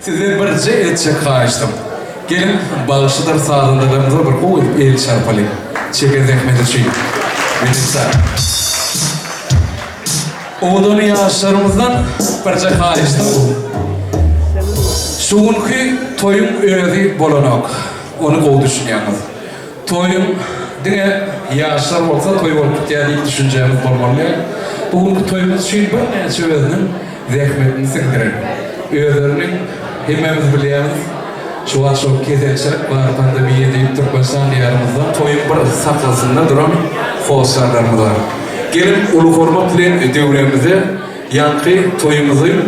Sizden birce etçek kaçtım. Gelin bağışıdır sağlığındalarımıza bir koyup el çarpalayım. Çekeriz ekmeti çiğ. Birinci Oğudunu yaşlarımızdan birce kaçtım. Şuğunki toyun öğredi bolanak. Onu kol düşünüyoruz. Toyun dine yaşlar olsa toy olup gittiğini düşüneceğimiz olmalı. Bugünkü toyumuz için bir neçe özünün zahmetini sindirelim. Özlerinin hemmemiz biliyemiz. Şu an çok keseçlik var, pandemiye deyip Türkmenistan diyarımızda toyun bir saklasında duran hoşlarlarımız var. Gelin ulu format ile devremize yankı toyumuzun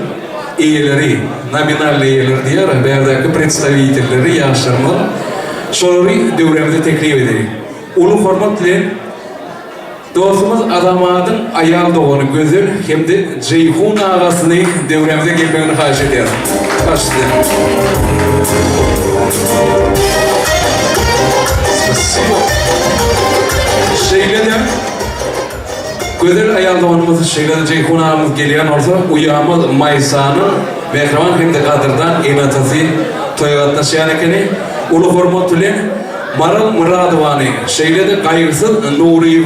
iyileri, nominal iyileri diye berdeki predstavitelleri yaşlarımızın şoları devremize teklif edelim. Ulu format ile dostumuz Adamadın ayal doğunu gözü hem de Ceyhun ağasını devremize gelmeni haş ediyoruz. Başlayalım. Şeyleden güzel ayal doğunumuz şeyleden Ceyhun ağamız geliyen olsa uyağımız Maysa'nın Behraman hem de Kadır'dan enatası toygatına şeyan ekeni ulu format ile Maral Muradovani şeylede kaygısız Nuri'yi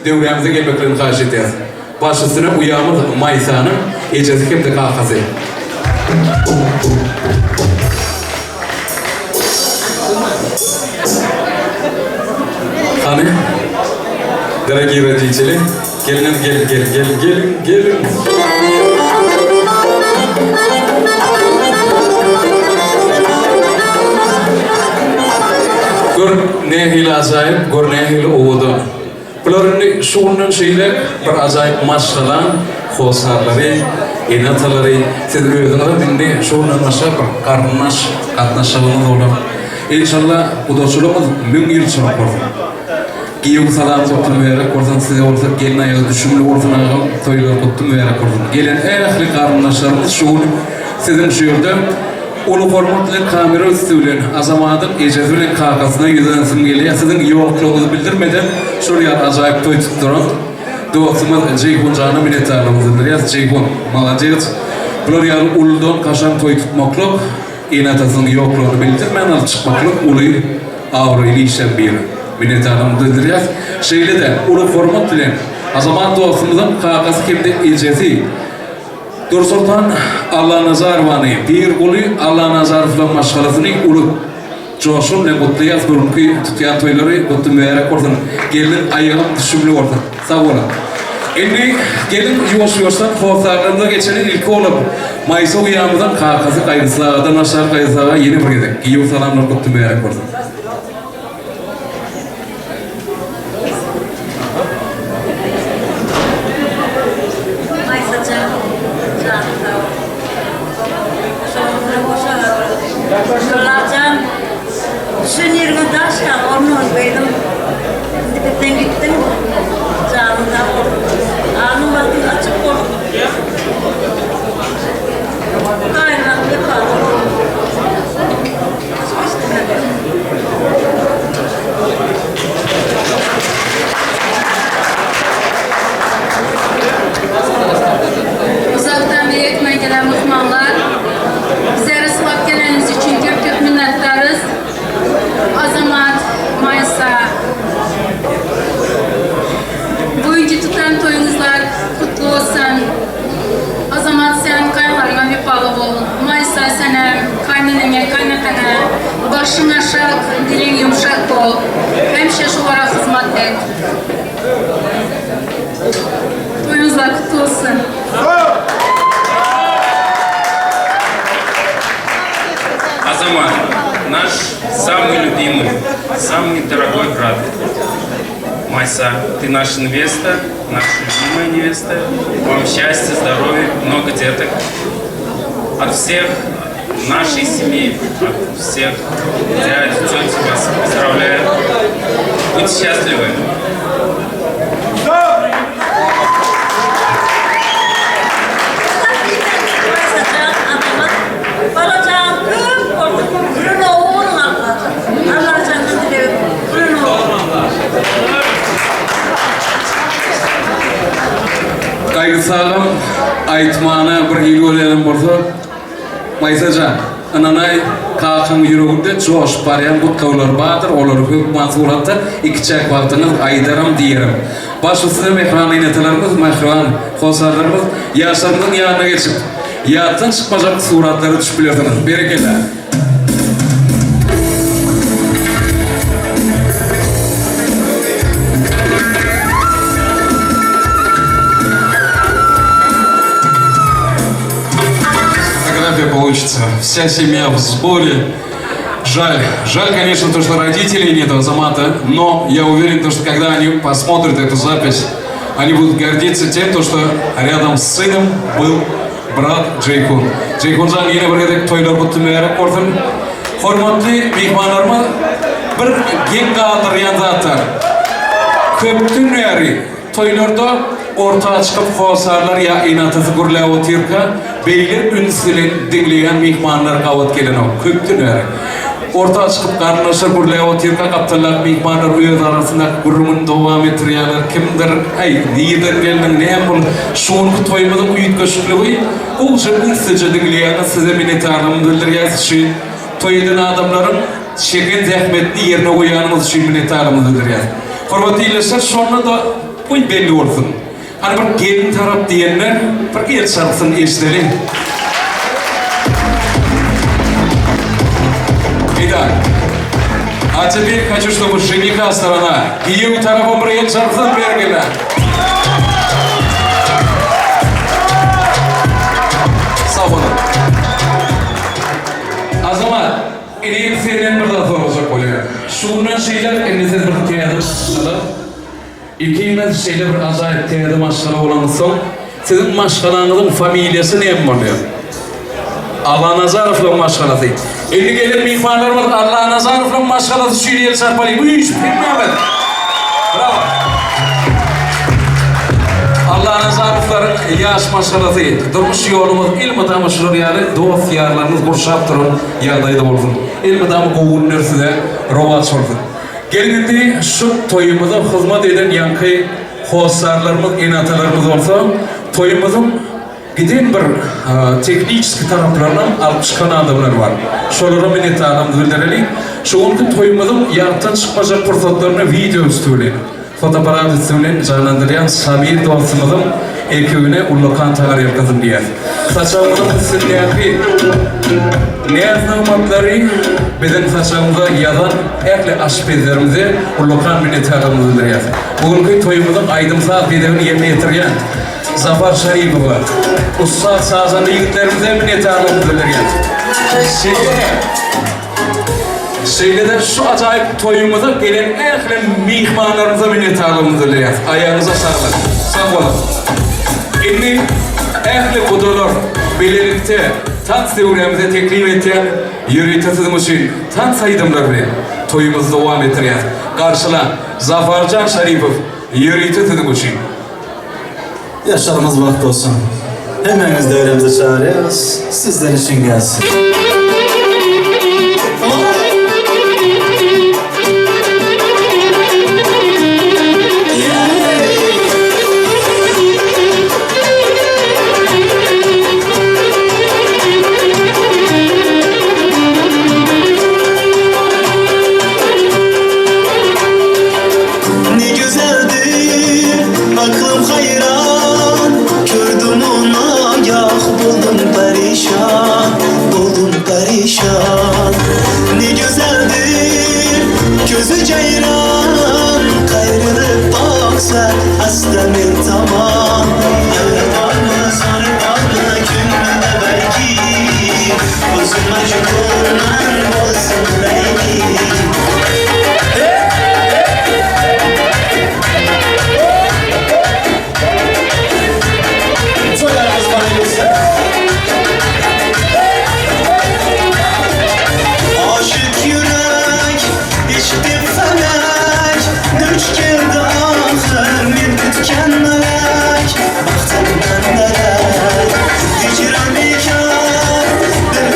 devremize gelmeklerini karşı ediyoruz. Başlısına uyağımız Maysa'nın ecezi hem de kahkası. Hani? Dıraki üreticileri, gelin. Gör nehil acayip, gör nehil oğudu. Bunların şunun şeyle bir acayip maşgalan, hoşlarları, enataları, siz özünüzü dinde şunun aşağı bir karnaş, katnaşalığınız olur. İnşallah bu dostluğumuz 1000 yıl sonra olur. Giyuk salam koptum vererek korsan size olsa gelin ayağı düşünülü olsun ağam toylar koptum vererek korsan. Gelin ehli karnaşlarımız şunu sizin şu yolda ulu formatlı kamera üstüyle azamadın ecezinin kakasına yüzlensin geliyor. Sizin yokluğunuzu bildirmeden şuraya acayip toy tutturan dostumuz Ceyhun canı minnettarlığımızdır. Yaz Ceyhun, malacağız. Buraya uludan kaşan toy tutmaklık, inatasının yokluğunu bildirmeyen alıp çıkmaklık uluyu avraylı işler bir. Minnettarlığımızdır. Yaz şeyle de ulu format ile azamat dostumuzun kakası kimde ecezi. Dursultan Allah Nazarvanı bir kulu Allah Nazarfla maşgalasını ulu coşun ne kutluyaz bugünkü tutuyan toyları kutlu mübarek olsun. Gelin ayağım düşümlü olsun. Sağ olun. Şimdi gelin yoştan hoşlarlarımıza geçenin ilk olup Mayısa uyağımızdan kakası kayıtsağdan aşağı kayıtsağa yeni bir gidek. Giyu salamlar kutlu mübarek olsun. Şuralarcan düşün yerine taşkan onu benim gittim gittim canımda anım bakın açık olup aynen yapalım uzaktan bir ekmeğe gelen muhmanlar bize rastlayıp geleniz için çok minnettarız. Azamat, Maysa. Bugünkü tutan toyunuzlar kutlu olsun. Azamat sen kayınlarına bir bağlı ol. Maysa sana, kaynanana, kaynatana, başın aşağı, dilin yumuşak ol. Hemşe şulara hizmet et. Toyunuzlar kutlu olsun. Азамат, наш самый любимый, самый дорогой брат. Майса, ты наша невеста, наша любимая невеста. Вам счастья, здоровья, много деток. От всех нашей семьи, от всех дядь, тети вас поздравляю. Будьте счастливы. Kaygısağım aytmağına bir ilgi ölelim olsa Maysaca, ananay kakın yürüğünde coş baryan kutlavlar bağdır, oları hükman suratda iki çek vaktiniz aydaram diyerim. Başlısı mehran inetelerimiz, mehran hosarlarımız yaşlarının yanına geçip yattan çıkmayacak suratları düşüp bilirsiniz. Bereketler. Получится. Вся семья в сборе. Жаль. Жаль, конечно, то, что родителей нет Азамата, но я уверен, то, что когда они посмотрят эту запись, они будут гордиться тем, то, что рядом с сыном был брат Джейхун. Джейхунжан yine bir edek toylar kutlumayarak ortam. Hormatlı mihmanlarıma bir gen kaldırıyan zatlar. Köptün yeri toylarda ortaya çıkıp hosarlar ya inatısı gurla otirka beyler ünsülen dinleyen mihmanlar kavat gelen o köptün yeri. Ortaya çıkıp karnılaşır gurla otirka kaptanlar mihmanlar uyuz arasında gurumun devam ettiriyorlar. Kimdir ay lider gelin ne yapın şunku toymadan uyut köşkülüğü o şey ünsüce dinleyen size minnettarlığımı bildiriyaz için toyedin adamların şekin zahmetli yerine koyanımız için minnettarlığımı bildiriyaz. Hormatlı iyileşler sonra da bu belli olsun. Hani bir gelin taraf diyenler bir el şarkısını eşitleyin. Итак, а теперь хочу, чтобы жениха сторона күйеу тарапы bir el şarkısını belirler. Sağ olun. Azamat, ilgili senden bir daha soracak oluyor. Şundan şeyler endişesiz bir kıyafet maşkala. İkiniz şeyler bir acayip kıyafet maşkala olan son, sizin maşkalanızın familyası ne oluyor? Allah Nazarov'la maşkalası. Elli gelir mihmanlarımız Allah Nazarov'la maşkalası şiiriyel sarpalayı. Bu iş bilmem. Bravo. Allah Nazarov'ların yaş maşkalası. Durmuş yolumuz ilmi damı şurayarı dost yarlarınız burşap durun. Yardaydı olsun. İlmi damı kovunlar size rovaç olsun. Gelindi şu toyumuza hizmet eden yankı hosarlarımız, inatalarımız olsa toyumuzun giden bir teknik taraflarından alıp çıkan adamlar var. Şolara minnettarlığımızı bildirelim. Şu anki toyumuzun yaratan çıkmayacak fırsatlarını video üstüyle, fotoğraf üstüyle canlandıran Samir dostumuzun ekibine Ullukan Tağır kızım diye. Saçağımızın üstündeki neyaznamatları bizim saçağımıza yazan ekle aşpezlerimize Ullukan minnettarlığımızı bildiriyor. Bugünkü toyumuzun aydımsal bedevini yerine getirilen Zafer Şaripova, Ustad Sazanlı yigitlerimize minnettarlığımızı bildiriyor. Şeyde şu acayip toyumuza gelen ekle mihmanlarımıza minnettarlığımızı bildiriyor. Ayağınıza sağlık. Sağ olun. Şimdi ehli kudular birlikte tat devremize teklif ettiğin yürütüsümüz için tat sayıdımlar bilen toyumuzu devam ettiriyor. Karşıla Zafercan Şaripov yürütüsümüz için. Yaşlarımız vakti olsun. Hemeniz devremize çağırıyoruz. Sizler için gelsin.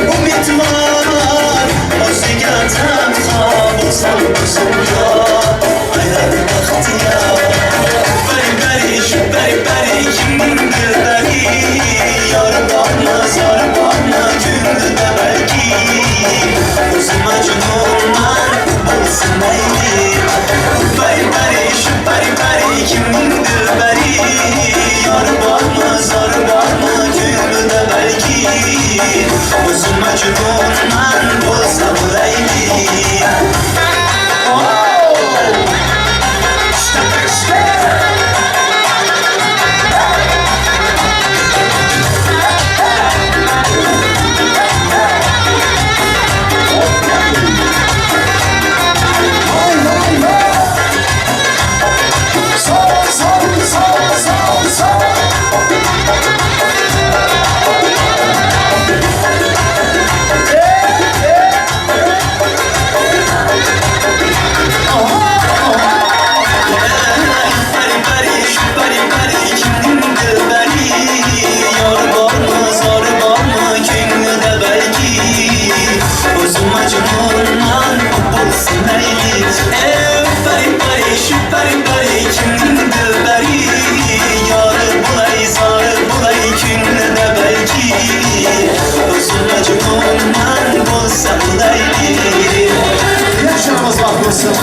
Umut var Özüm acıbından bolsa bulayli Yaşamaz bakmasın.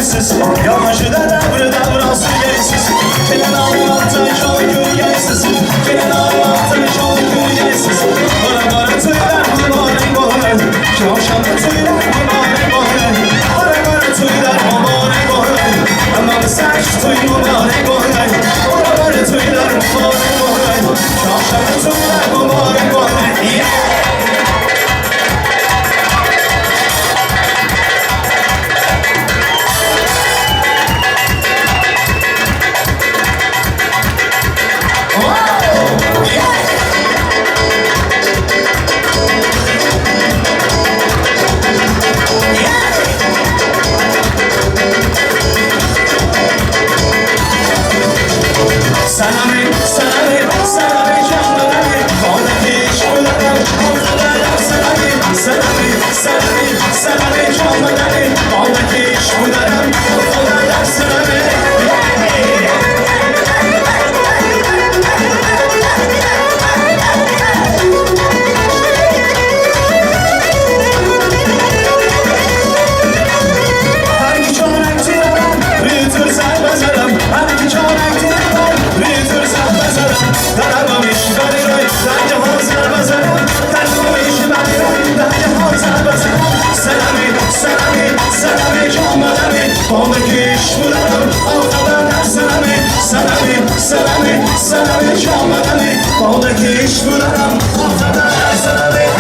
gelsiz Yamaşı da davransı gelsiz Gelen ağlamaktan çok gül gelsiz Gelen ağlamaktan çok gül gelsiz Bana tüyler mübarek boyun Şavşanlı tüyler mübarek boyun Bana tüyler mübarek boyun Aman saç tüy mübarek boyun Bana tüyler mübarek boyun Şavşanlı tüyler mübarek boyun Oradaki iş bulalım, ortada sana bir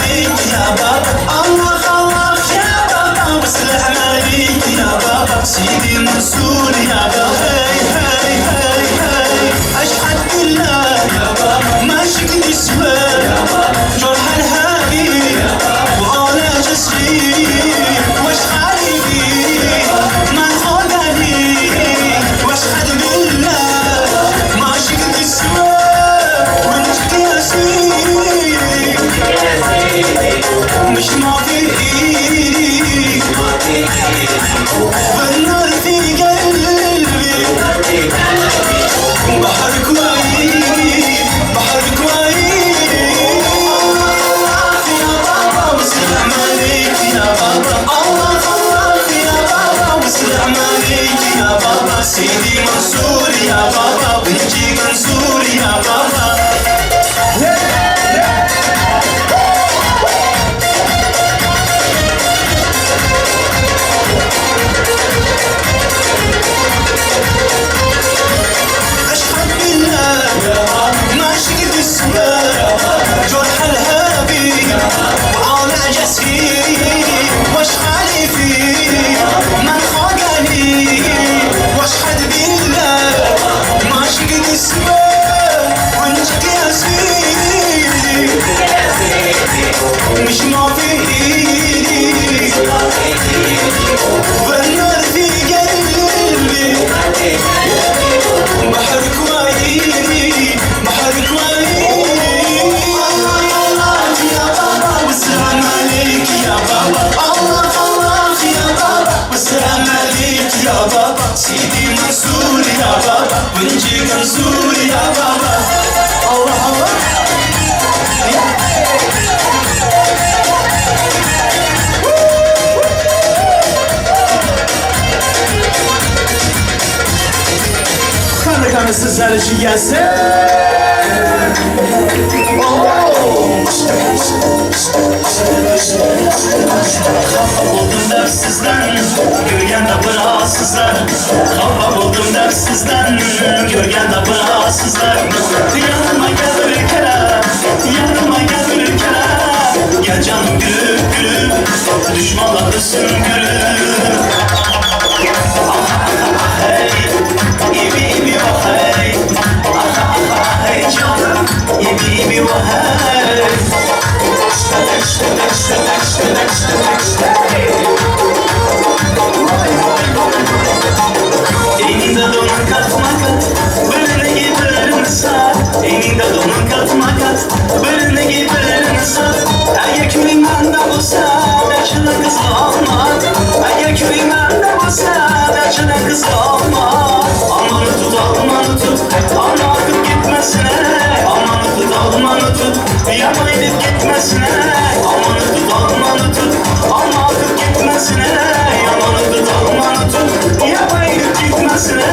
عليك يا بابا الله الله يا بابا وسلام عليك يا بابا سيدي منصور يا بابا هاي هاي هاي هاي أشهد بالله يا بابا ما شكل اسمه يا بابا جرح الهادي يا بابا وعلى جسري وش حالي ما خدني واشهد بالله ما شكل اسمه وانت يا سيدي مش ما في ايدي والنار في قلبي بحر كويس بحر كويس يا بابا وسلام عليك يا بابا الله الله يا بابا وسلام عليك يا بابا سيدي منصور يا بابا بنجي منصور يا بابا أشهد بالله ما شكل اسمه جرح الهابي وعلى جسيري وش حالي فيه من خلقني واشهد بالله ما شكل اسمه وانت يا سيدي مش ما في ايدي والنار في قلبي بحر كويس بحر كويس الله يا بابا والسلام عليك يا بابا الله الله يا بابا والسلام عليك يا بابا سيدي منصور يا بابا ونجي منصور يا بابا الله الله Kanı sizler için gelsin. Kafa buldum dersizden, görgen de bırasızlar. Kafa buldum dersizden, görgen de bırasızlar. Yanıma gel bir kere, yanıma gel bir kere. Gel canım gülüp gülüp, düşmanları süngürüp. Hey, ibi oh hey, hey canım, ibi oh hey. Elinde donun katma kat, bölüne giderim sar. Elinde donun katma kat, bölüne giderim sar. Eğer köyümden de olsa, yaşına kız olmaz. Eğer köyümden de olsa, yaşına kız olmaz. Amanı tut, amanı tut, ama akıp gitmesine. Amanı tut, amanı tut, yapma edip gitmesine. Amanı tut, amanı tut, ama akıp gitmesine. Amanı tut, amanı tut, yapma edip gitmesine.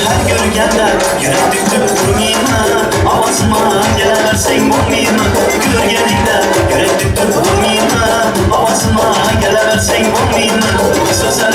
Her gölgende yürek döktüm vurmayma. Avazıma gelersen vurmayma. Gölgeninde yürek döktüm vurmayma. Avazıma gelersen vurmayma. Söze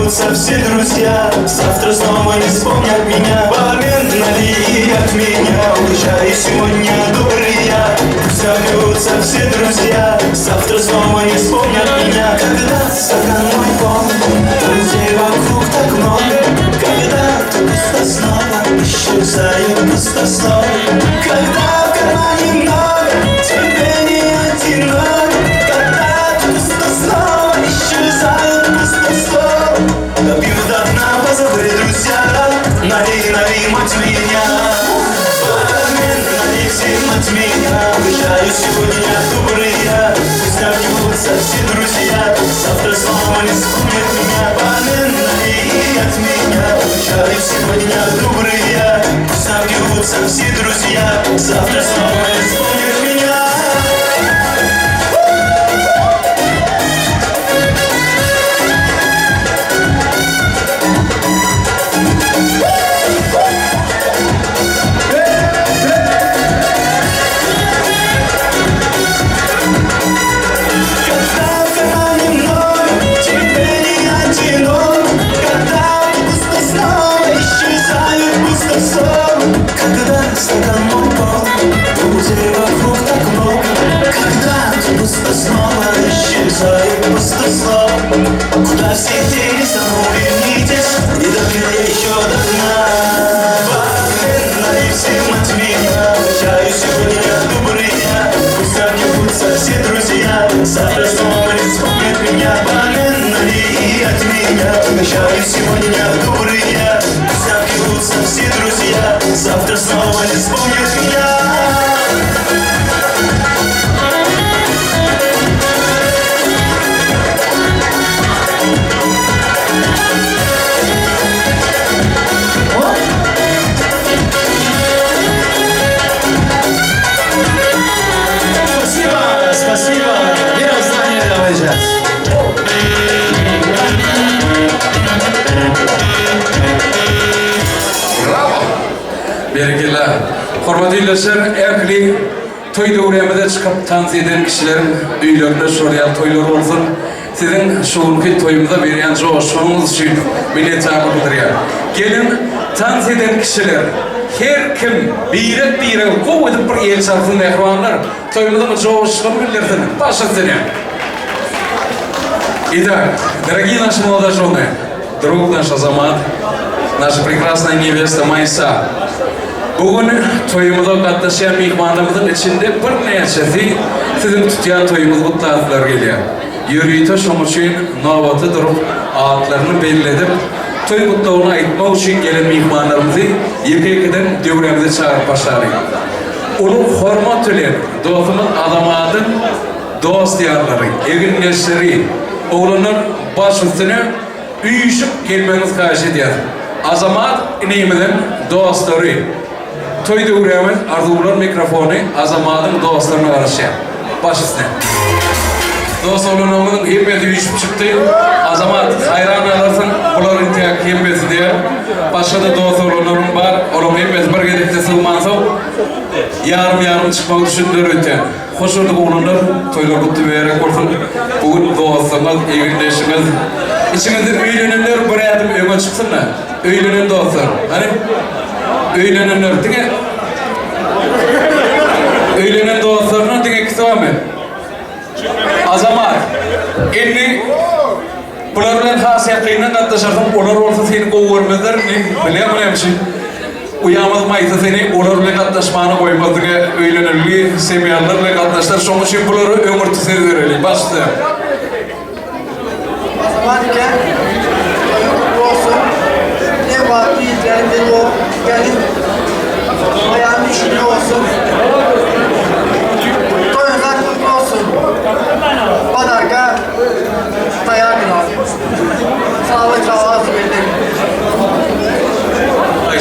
соберутся все друзья, завтра снова не вспомнят меня. Помянали от меня, уезжаю сегодня добрый я. Пусть соберутся все друзья, завтра снова не вспомнят меня. Когда стакан мой полон, друзей вокруг так много. Когда ты пусто снова, исчезает пусто снова. Когда в кармане много, тебе не одиноко. Когда ты пусто снова, исчезает пусто снова. Допью до дна, позабыли друзья, налей мать меня. Налей всем от меня, уезжаю сегодня добрый я. Пусть напьются все друзья, завтра снова не вспомнят меня. Налей от меня, уезжаю сегодня добрый я. Пусть напьются все друзья, завтра снова не вспомнят меня. Когда стакан мой полон, друзей вокруг так много. Когда пусто снова, исчезает пусто снова. Куда все делись, а ну вернитесь, не допили еще до дна. Налей всем от меня, уезжаю сегодня добрый я. Пусть напьются все друзья, завтра снова не вспомнят меня. Налей от меня, уезжаю сегодня добрый я. Пусть напьются все друзья, завтра снова не вспомнят меня. Спасибо. Мироздание давайте. Bergiller, hormatly dinleyenler, erkli toy döwremede çıkıp tanz eden kişilerin üýlerinde şoreal toylar olsun. Sizin şuunki toyumuza beren joşuňyz üçin minnetdarlyk bildirýär. Gelin tanz eden kişiler, her kim birek gow edip bir el sarfyn mehmanlar toyumuza joşuň bildirsin. Başlasyň. Итак, дорогие наши молодожены, друг наш Азамат, наша прекрасная невеста Майса. Bugün toyumuzda katlaşan mihmanımızın içinde bir neçesi sizin tutyan toyumuz kutladılar geliyor. Yürüyüşte şoň üçin nowatda durup atlarını belledip toy kutlawyna aýtmak üçin gelen mihmanlarymyzy ýeke-ýekeden döwremize çağırıp başlaryk. Ulug hormat bilen dostumuz Azamat'ın dost ýarlary, eginleşleri, oğlanlar baş üstüne üýüşip gelmeniz kaýş edýär. Azamat inimizin dostlary. Toy döwremiz arzular mikrofonu Azamat'ın dostlaryna garaşýar. Baş üstüne. Dost oğlanımızın hepsi üýüşip çykdy. Azamat hayran alarsın, bular intiyak hepsi diýär. Başga da dost oğlanlarym bar, olam hepsi bir gedekde sığmansa yarım çıkmak düşündüler öten. Hoş olduk oğlanlar, toylar kutlu berek bolsun. Bugün dostlarımız, eginleşimiz. İçinizde öýlenenler bir adım öňe çyksyna. Öýlenen dostlar. Hani öýlenenler diňe öýlenen dostlaryna diňe kisamet. Azamat, endi bular bilen hasiyetliğinden gatnaşarsam, olar olsa seni gowurmazlar, bilýärmi hemşi? Uýamaz maýsa seni olar bilen gatnaşmany goýmazdyga öýlenenli semýarlar bilen gatnaşlar, şoň üçin bulary ömür tüsediler. Başla. Azamatke, olsun, ne var diyeceğinde o gelin, ayağın işine olsun. Toyunlar kutlu olsun. Padarka, dayan günah. Sağlık ağzı belli.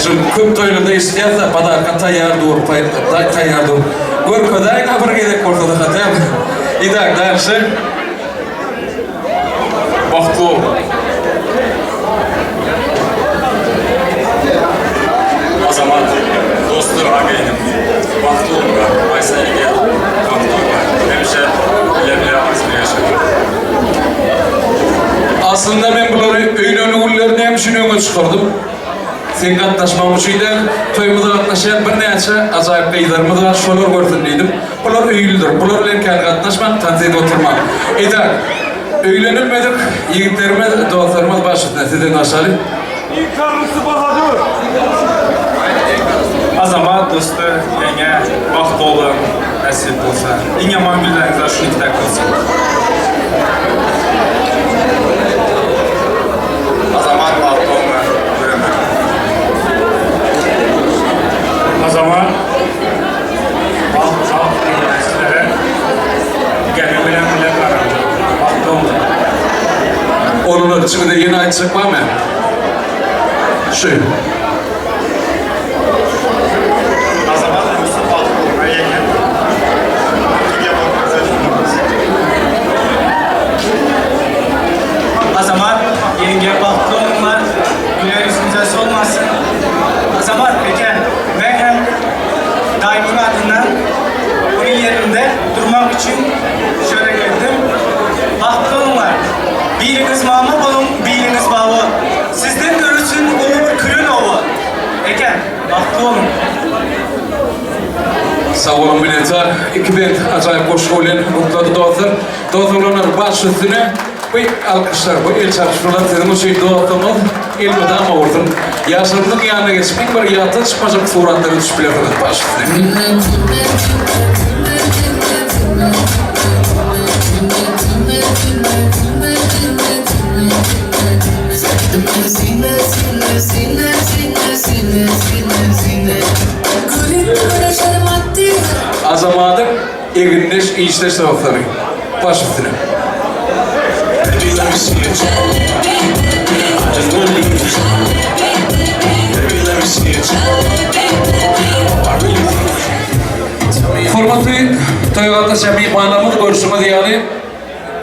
Şu köp toylarda istəyərsə, padarka taýýar dur. Gör köday bir gedek bolsa da hatam. İdak, därşi. Wagtly ol. Azamat, dostlar, agaynim. Wagtly ol. Aysaýga wagtly ol. Hemşe bile arzuly yaşadyk. Aslında ben bulary öýlenip için öňe çykardım. Sen katnaşmam üçin de toýumyza katnaşan bir näçe ajaýyp gaýdarmy da şolar gördüm diýdim. Bular öýüldür. Bular bilen kän katnaşmak, tanzyda oturmak. Eýdak. Öýlenilmedik, ýigitlerime, dostlarıma başytda sizden aşaly. Azamat dostu, yenge, baxt olun, nasip olsa. En yaman günlerinizde şunu ikidak olsun. Azamat baxt olma, göremem. Azamat, baxt eğlencelere, gelme bilen aramda. Baxt olma. Onun içinde yeni aytsak var mı? Şu. Azamat, yenge baktı olmalar, güler yüzünüze olmasın. Azamat, peki, ben hem Daimur adından onun yerinde durmak için şöyle geldim. Baktı olmalar, biriniz mamı olun, biriniz bağı. Sizden görülsün ulu bir kırın ovu. Eken, baktı olun. Sağ olun minnettar. İki bent ajaýyp goşuk bolan mutlu dostlar. Dostlarlar baş üstüne bu alkışlar, bu el çarpışmalar sizin için dostumuz ilmiden olsun. Yaşamlık yanına geçmek bir yatı çıkacak suratları düşüp biletiniz baş üstüne. Azamatın eginleş, iyişleş tarafları. Baş üstüne. Hormatly Toýgata şämihmanlarymyz görüşüme diýýäli.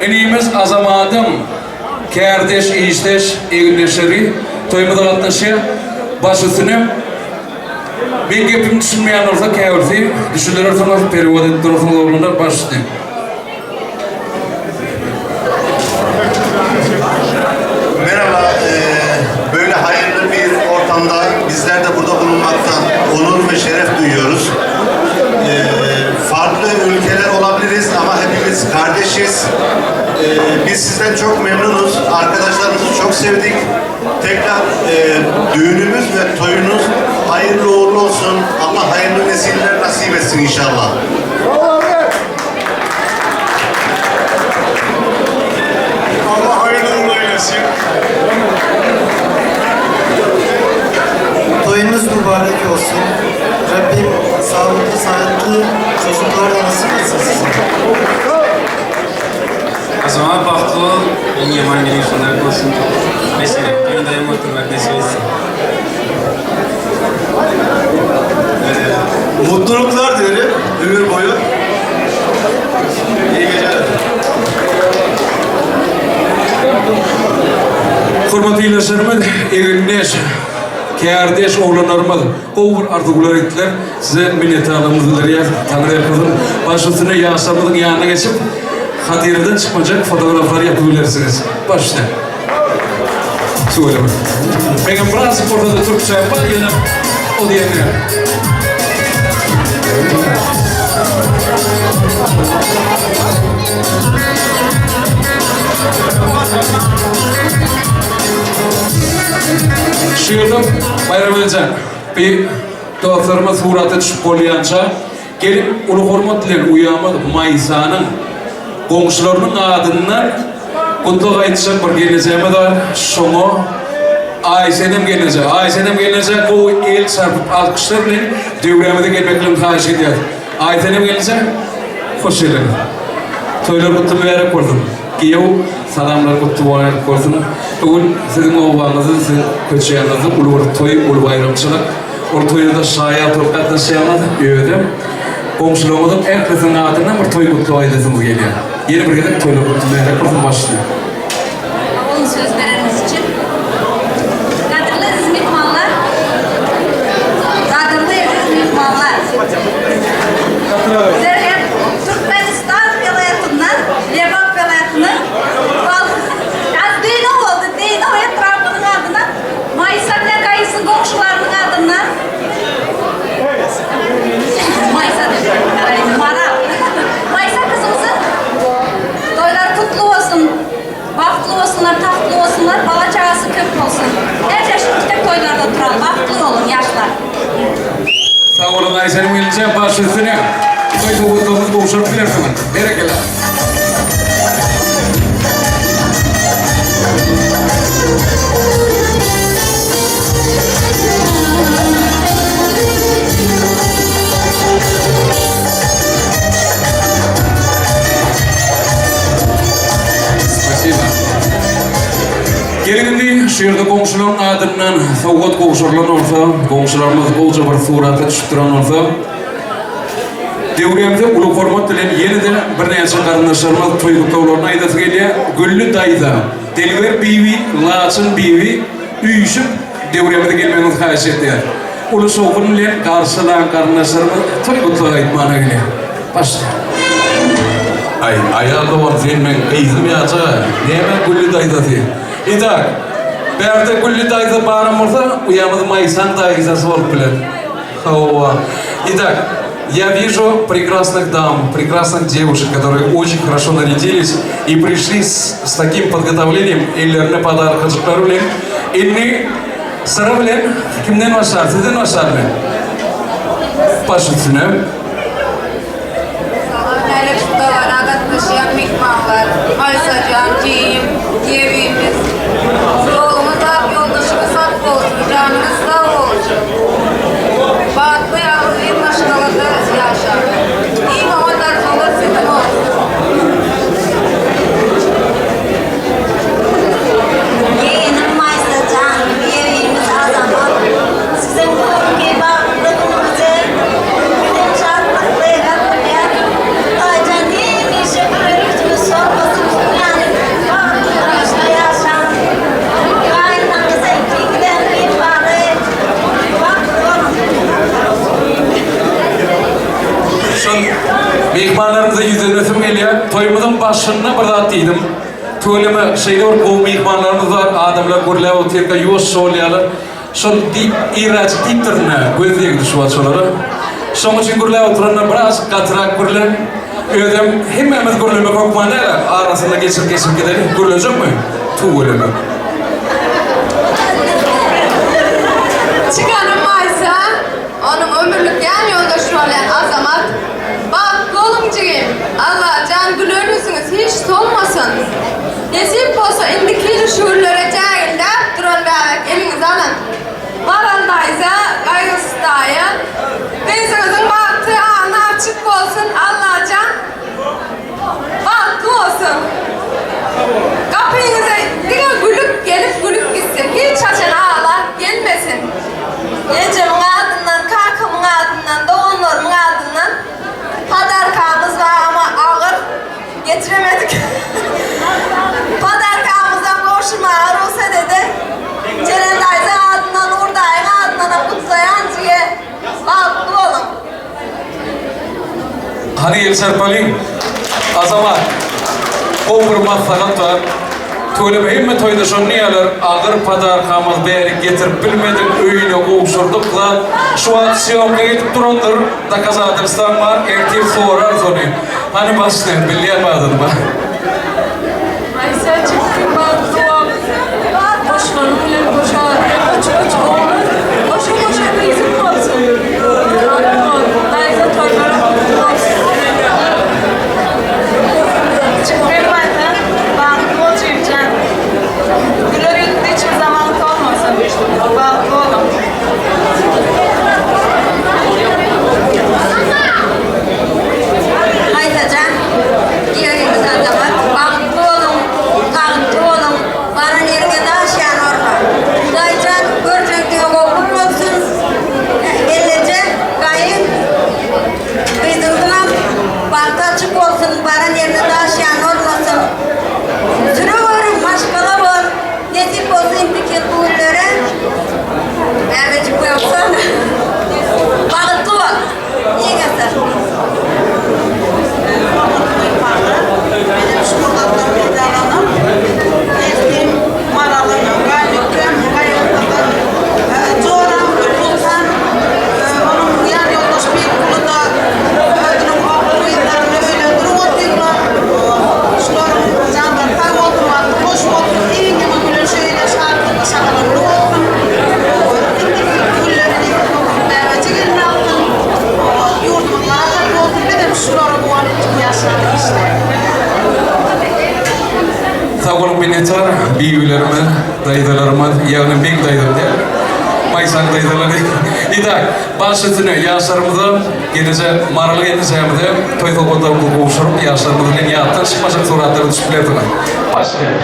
Enimiz Azamatym kärdeş, iyişleş, eginleşeri toýmyza gatnaşýar. Baş üstüne ben gepimi düşünmeyen olsa käwürsi, düşünler olsa periyod edip durasınız oğlunlar baş üstüne. Merhaba, böyle hayırlı bir ortamda bizler de burada bulunmaktan onur ve şeref duyuyoruz. Farklı ülkeler olabiliriz ama hepimiz kardeşiz. Biz sizden çok memnunuz, arkadaşlarımızı çok sevdik. Tekrar düğünümüz ve toyunuz hayırlı uğurlu olsun. Allah hayırlı nesiller nasip etsin inşallah. Allah hayırlı uğurlu eylesin. Toyunuz mübarek olsun. Rabbim sağlıklı, sağlıklı çocuklar nasip etsin size. Azamat baxt ol, en yaman günlerinizde olsun. Mesela, yanındayım oturmak nasip etsin. Mutluluklar dilerim ömür boyu. İyi geceler. Hormatly ýerleşlerimiz, eginleş, kärdeş oglanlarymyz, gowur arzugular etdiler. Size minnetdarlygymyzy bildirýär. Tanrı kızım, baş üstüne ýaşamyzyň ýanyna geçip, hatirden çıkmayacak fotoğraflar yapabilirsiniz. Başla. Söyle bak. Benim biraz orada Türkçe var yine o diyenler. Şiirdim Bayramcan bir dostlarıma suratı düşüp bolýança gelip ulu hormat bilen uýamadyk Maysanyň goňşularynyň adyndan kutluk aýtjak bir geleceğime de şoňa Ayşenem gelecek. Ayşenem gelecek bu el çarpıp alkışlar bilen döwremede gelmekle haýyş edýär. Ayşenem gelecek. Hoş geldin. Toylar kutlu berip koydum. Kiyev salamlar kutlu berip koydum. Bugün sizin oğlanınızı, sizin köçeğinizin ulu toy, ulu bayramçılık. O toyda şaya toprakta şayamaz öğüdüm. Komşularımızın en kızın adına bir toy kutlu aydasımız geliyor. Yeni bir gelen toylar kutlu berip koydum başlıyor. Onun sözleriniz için. Kadırlı aziz mihmanlar. Kadırlı aziz mihmanlar. Sizlerge Türkmenistan vilayetinden, Lebap vilayetinin Dino oldu, Dino etrafının adına şehirde komşuların adından savvat komşularla olsa, komşularımız bolca bir surata düşüptüren olsa, devremde ulu hormat bilen yeni de bir neyse karındaşlarımız toygutlaularına aydat geliye, güllü dayda, delver bivi, laçın bivi, üyüşüp devremde gelmeniz hays ettiler. Ulu soğukun bilen karşılayan karındaşlarımız toygutlağa itmana geliye. Başla. Ay, ayağında var senin kıyızım yaça, neymen güllü dayda diye. İdak, berde güllü dayda bağıram olsa, uyamadı maysan dayızası olup bilen. Итак, я вижу прекрасных дам, прекрасных девушек, которые очень хорошо нарядились и пришли с таким подготовлением или на подарок от Жукарулин. Или Саравлен, кимден вашар, сиден вашар мı? Пашутсune. Neler şurada var, agat taşıyan mikmanlar, Aysacan, Ceyim, Yevimiz. Yolumuz ab yoldaşımız hakkı olsun, canımız sağ olsun. Batlı yavru bir başkalıkta yaşar. İyi mamalar olur sizin olsun. Yeğenim Maysacan, yeğenimiz Azamat. Sizin korun gibi bağlılığınızı, bütün şartlıklı yapmayan, aycan iyi teşekkür ediyorsunuz, sormasın. Yani bağlı yaşta yaşam, kaynağınıza ikiden bir bağlı, Şun mehmanlarımıza yüzden ötüm geliyor. Toyumuzun başına bir zat deydim. Toylama şeyde var, bu mehmanlarımız var, adamlar gurla o terka yoş soğlayalar. Şun deyip, iraç deyip tırına, gözleyek düşü atşoları. Şun için gurla oturanlar biraz katırak gurla. Ödem hemmemiz gurlama kokmanayla arasında geçir gidelim. Gurlayacak mı? Tuğulama. Çıkanım varsa, onun ömürlük yan yoldaşı olan Azamat, bak kolumcuyum, Allah can gülünüzünüz hiç solmasın. Nesip olsa indikili şuurlara cahilde duran bir eliniz alın. Varandaysa gayrısıdaya, gözünüzün baktığı anı açık olsun, Allah can baktı olsun. Kapınıza diga gülüp gelip gülüp gitsin, hiç açan ağlar gelmesin. Gecemin adından, kalkımın adından, doğumlarımın adından padarkamız var ama ağır getiremedik. Padarkamızdan koşma ağır olsa dedi. Cerendayza adından, Urday'ın adından kutsayan diye baktı oğlum. Hani el serpalin, Azamat, Oğurmaz sanat var. Toylama himme toyda şun niyalar, ağır padar kamaz beri getirip bilmedin öyüne oğuşurdukla şu an siyonga gitip durandır, da kazadırsan var, erkeği soğurar zonu. Hani başlayın, bilyemadın mı? Ayşe çıktı baktı o. Boşlarım bile boşar. Aç oğlum. Boşa bir izin olsun. Ayşe toylara olsun. Çıkmayın zaten. Baktı o çiftçen. Güler yüzlü hiçbir zaman kalmasın. Baktı oğlum. Maysacan, yeğenimiz Azamat, baktı oğlum, kalktı oğlum, bana nereye taşıyan orma. Daycan, görcekliğe okul olsun, ellerce kayın, kıydırdılar, balta açık olsun, bana nereye taşıyan olmasın. Sürü var, maşkala var, nesip olsun fikir buğullere, nerede bu yoksa, baktı ol, iyi göster. Benim şu kulaklarım bedalanım. Ezdim, maralım, gayretim, gayretim. Çoğuram, bulsan, onun yan yoldaş bir kulu da ödünün oğlu yıllarını öyle durum oturma. Şuların candan tak oturmadı, boş otur, iyi gibi gülün şöyle şarkını şakalarını olsun. Güllerini meyveci gelin altın. Yurdumun marakatı olsun, dedim şuları bu an için yaşadık işte. Sağ olun minnettar, büyülerime, dayılarıma, yani ben dayılarım diye. Maysan dayılarım. İdak, başlıtını yaşlarımızı, gelece maralı geleceğimizde, toy toplantı buluşurum, yaşlarımızın yattan çıkmaşak suratları düşüplerdiler. Başlayalım.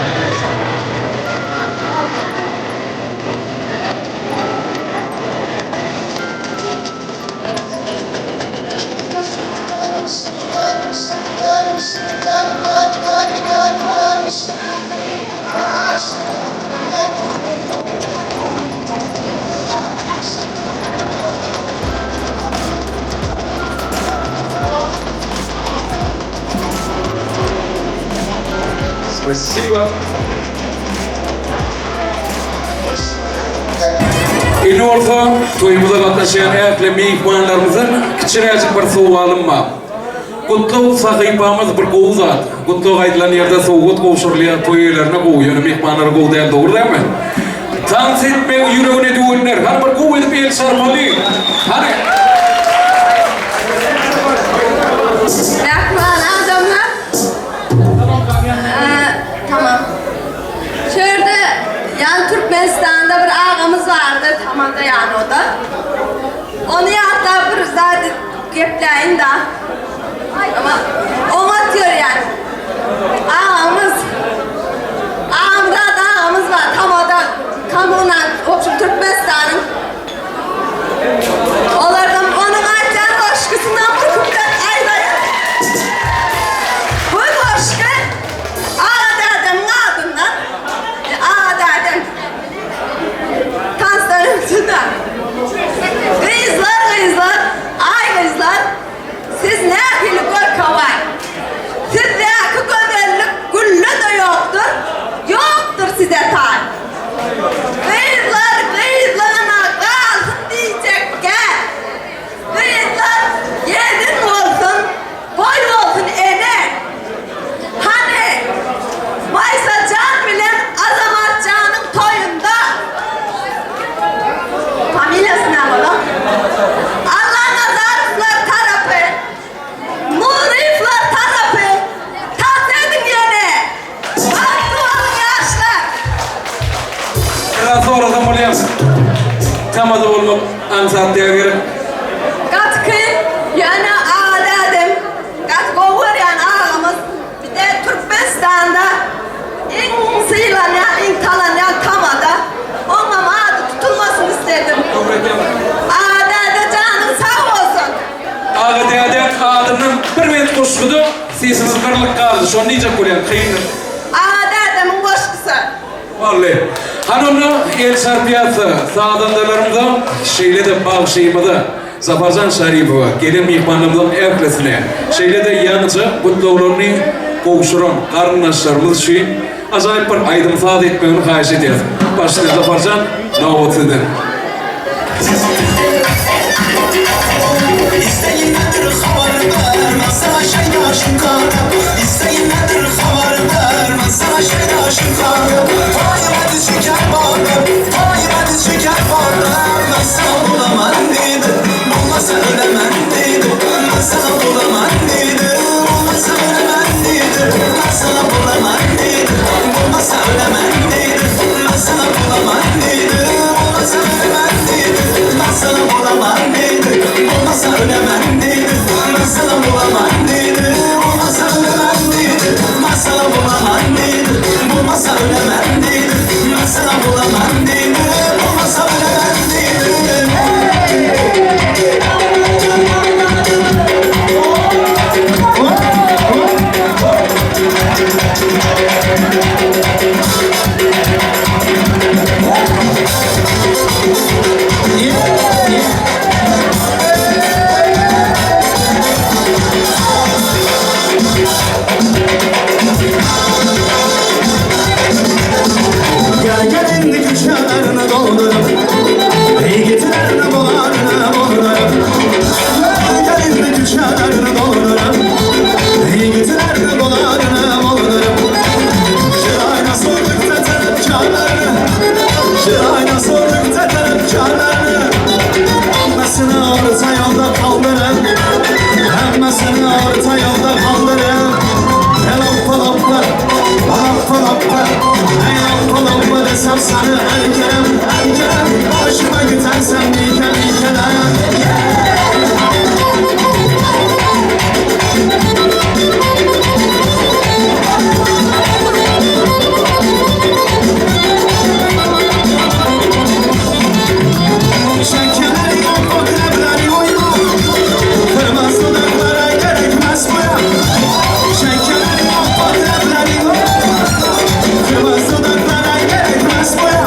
Спасибо. İni olsa toyumuza katlaşan erkle meyikmanlarımızın kiçirecek bir sualım var. Kutlu sahipamız bir kovuzat. Kutlu aydılan yerde soğut kovuşurluya toylarına kovuyor. Meyikmanları kovu değil, doğru değil mi? Dans etme yüreğine düğünler. Her bir kovu edip el sarmalı. Hani? Rahman adamlar. Tamam. Şurada yan Türkmenistan'da bir ağamız vardı. Tamam da yani o da. Onu hatta bir zaten gepleyin da. Ama o atıyor yani. Ağamız. Ağamda da ağamız var. Tam o da tam ona o Türkmenistan'ın. Onlardan onun ayten aşkısından bir kuptan aydayın. Bu aşkı ağa derdim adından. Ağa derdim. Tansiyon Kızlar, ay kızlar. Siz ne akıllı gör kavay. Sizde akı göderlik güllü de yoktur. Yoktur size tay. Kızlarına kalsın diyecek gel. Kızlar yedin olsun, boy olsun ene. Hani Maysa Can bilen Azamat Can'ın toyunda. Familyası ne oğlum? Allah nazarifler tarafı, murifler tarafı, tatledin yine. Baktıvalın yaşlar. Biraz sonra da bunu yapsın. Tamadı olmak ansat diye göre. Katkın yani ağa dedim. Katkı olur yani ağamız. Bir de Türkmenistan'da en sıylanan, en talanan kamada. Onunla adı tutulmasını istedim. Ağa dede canın sağ olsun. Ağa dede adının bir met koşkudu. Sesimiz kırılık kaldı. Şu an nice kuruyan kıyınır. Ağa dedemin koşkusu. Vallahi. Hanımla el sarpiyatı sağdandalarımızdan şeyle de bağışlaymadı. Zafarzan Şaripova gelin mihmanımızdan evresine. Şeyle de yanıcı kutluğlarını kovuşuran karınlaşlarımız için acayip bir aydın ifade etmeni kahiş ediyoruz. Başlayın Zafarzan, Navatı'dır. İsteyin nedir haber vermez sana şey yaşım kar. İsteyin nedir haber vermez sana şey yaşım kar. Hayır hadi çeker bana, hayır hadi çeker bana. Ben sana bulamam dedim, bulmasa ölemem dedim. Ben sana bulamam dedim, bulmasa ölemem dedim. Ben sana bulamam dedim, bulmasa ölemem dedim. Ben sana bulamam dedim, bulmasa ölemem dedim. Ben sana bulamam dedim, bulmasa ölemem dedim. Ben sana bulamam dedim, bulmasa ölemem dedim. Ben sana bulamam dedim, bulmasa ölemem dedim. Ben sana bulamam dedim, bulmasa ölemem dedim. Gelin güçlerine doldurup iyi getiren bolarına bolarım. Gelin güçlerine doldurup iyi getiren bolarına bolarım. Şırayna sorduk da tarafkarlarını, şırayna sorduk da tarafkarlarını. Hemmesini orta yolda kaldırın, hemmesini orta yolda kaldırın. Eloppa desem sana erkenim, erkenim. Başıma gitersem niken şekerler yok, o krepler yok. Kırmızı dudaklara gerekmez boya. Şekerler yok, o krepler yok. Kırmızı dudaklara gerekmez boya.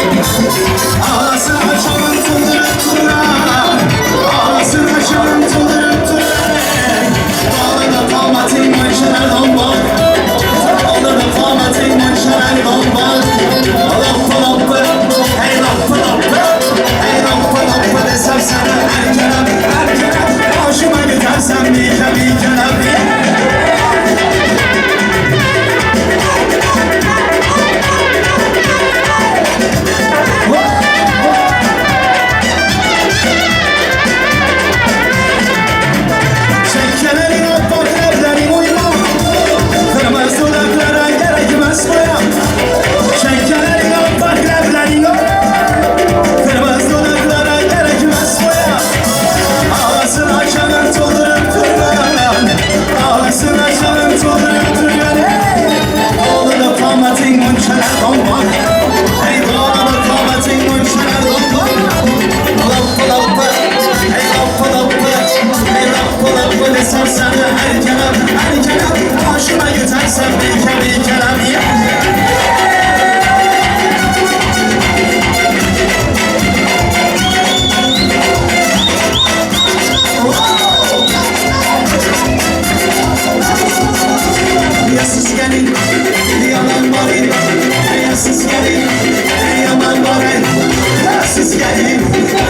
gelin,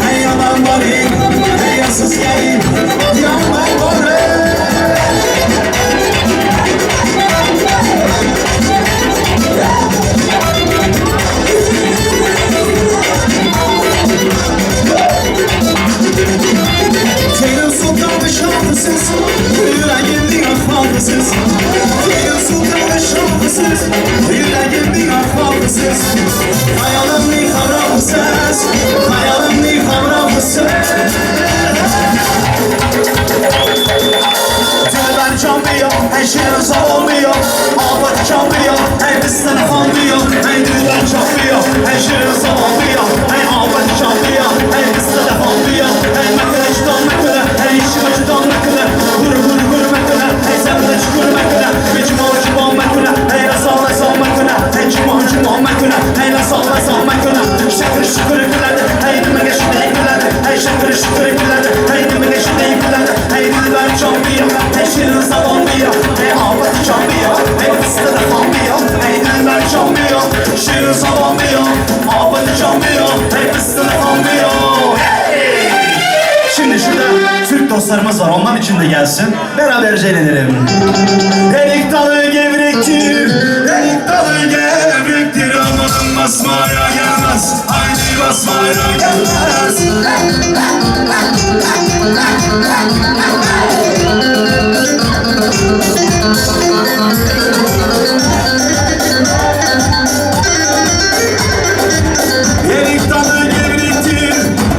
hey yalan varın, hey yasız gelin, yan ben varım. Ceylan Sultan'ı şarkısız, yüreğimde akmalısız. Ceylan Sultan'ı şarkısız, yüreğimde akmalısız. Hayalimde kavramısız, hayalimde kavramısız. Dilber çalmıyor, her şeyin zor olmuyor. Ağabey çalmıyor, her biz telefon diyor. Hey dilber çalmıyor, her şeyin zor olmuyor. Hey ağabey çalmıyor, her biz telefon diyor. Hey mekele çıdan mekele, hey işime çıdan mekele. Guru guru guru mekele, hey zemle çıkuru mekele. Bir cimon cimon mekele, hey lasal lasal mekele. Hey cimon cimon mekele, hey lasal lasal mekele. Şakır şıkır gülerde, hey dime geçti gülerde. Hey şakır şıkır gülerde, hey dime geçti gülerde. Hey dilber çalmıyor, hey şirin salon diyor. Hey ağabey çalmıyor, hey biz telefon diyor. Hey dilber çalmıyor, şirin salon diyor. Ağabey çalmıyor, hey biz telefon diyor. Şimdi şurada Türk dostlarımız var, onlar için de gelsin. Beraberce eğlenelim. Erik dalı gevrektir, erik dalı gevrektir. Aman basmaya gelmez, haydi basmaya gelmez. Erik dalı gevrektir,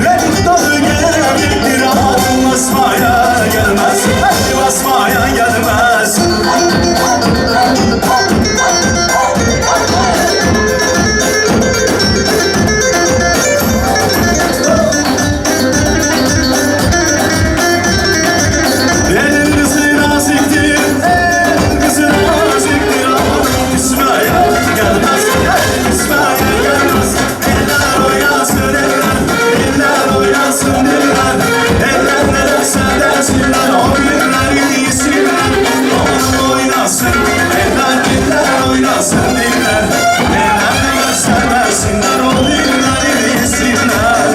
erik dalı gevrektir. Aman basmaya gelmez, haydi basmaya gelmez. Benim kızı naziktir, benim kızı naziktir. Aman küsmeye gelmez, küsmeye gelmez. Eller oynasın eller, eller oynasın eller. Eller ne derse desinler, o günler giysinler. Aman oynasın eller, eller oynasın eller. Eller ne derse desinler, o günler giysinler.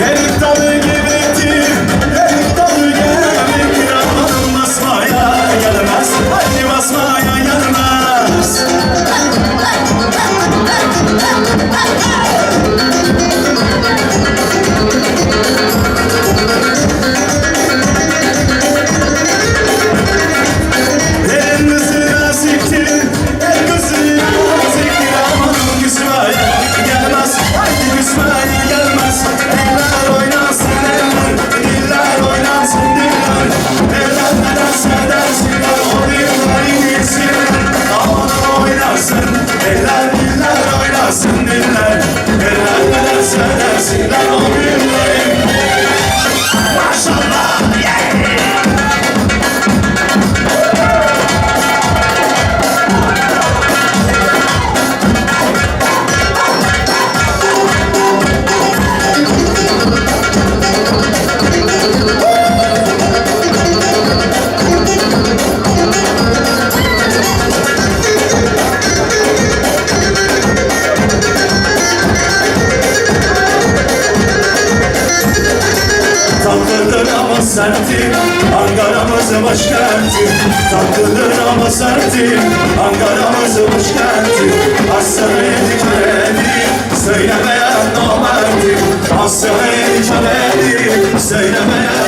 Erik dalı gevrektir, erik dalı gevrektir. Aman basmaya gelmez, haydi basmaya gelmez. El kızı naziktir, el kızı naziktir. Aman küsmeye gelmez, haydi küsmeye gelmez. Eller oynasın eller, diller oynasın diller. Eller ne derse desinler, o dilleri yesinler. Aman oynasın eller, diller oynasın diller. Eller ne derse desinler, o dilleri. Maşallah, tatlıdır ama serttir, Ankara'mızın başkenti. Tatlıdır ama serttir, Ankara'mızın başkenti. Hastaneye köledir, söylemeyen namerdir. Hastaneye köledir, söylemeyen